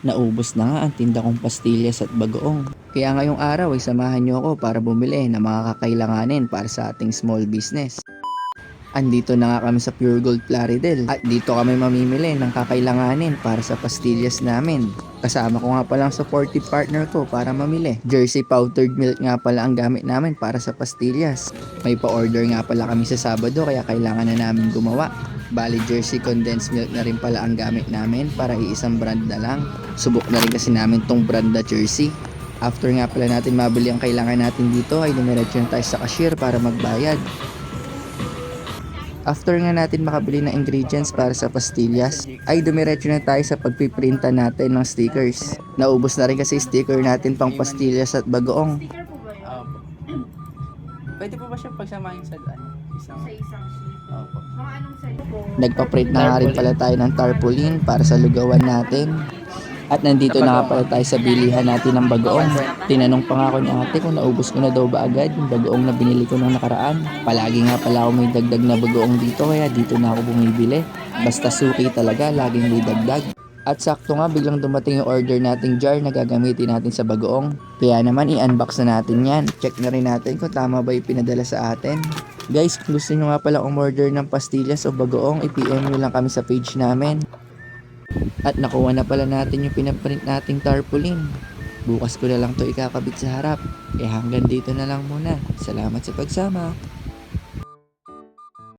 Naubos na nga ang tinda kong pastillas at bagoong. Kaya ngayong araw ay samahan niyo ako para bumili ng mga kakailanganin para sa ating small business. Andito na nga kami sa Pure Gold Plaridel at dito kami mamimili ng kakailanganin para sa pastillas namin. Kasama ko nga pala ang supportive partner ko para mamili. Jersey powdered milk nga pala ang gamit namin para sa pastillas. May pa-order nga pala kami sa Sabado kaya kailangan na namin gumawa. Bali Jersey condensed milk na rin pala ang gamit namin para iisang brand na lang. Subok na rin kasi namin tong brand na Jersey. After nga pala natin mabili ang kailangan natin dito ay dumiretso na tayo sa cashier para magbayad. After nga natin makabili ng ingredients para sa pastillas, ay dumiretso na tayo sa pagpiprinta natin ng stickers. Naubos na rin kasi sticker natin pang pastillas at bagoong. Sticker po ba yun? Pwede po ba siya pagsamahin sa Sa isang sheet. Opo. Mga anong size po? Nagpa-print na nga rin pala tayo ng tarpaulin para sa lugawan natin. At nandito na nga pala tayo sa bilihan natin ng bagoong. Tinanong pa nga ako ni ate kung naubos ko na daw ba agad yung bagoong na binili ko nung nakaraan. Palagi nga pala ako may dagdag na bagoong dito kaya dito na ako bumibili. Basta suki talaga, laging may dagdag. At sakto nga biglang dumating yung order nating jar na gagamitin natin sa bagoong. Kaya naman i-unbox na natin yan. Check na rin natin kung tama ba yung pinadala sa atin. Guys, kung gusto nyo nga pala umorder ng pastillas o bagoong, i-PM nyo lang kami sa page namin. At nakuha na pala natin yung pinaprint nating tarpaulin. Bukas ko na lang to ikakabit sa harap. Hanggang dito na lang muna. Salamat sa pagsama.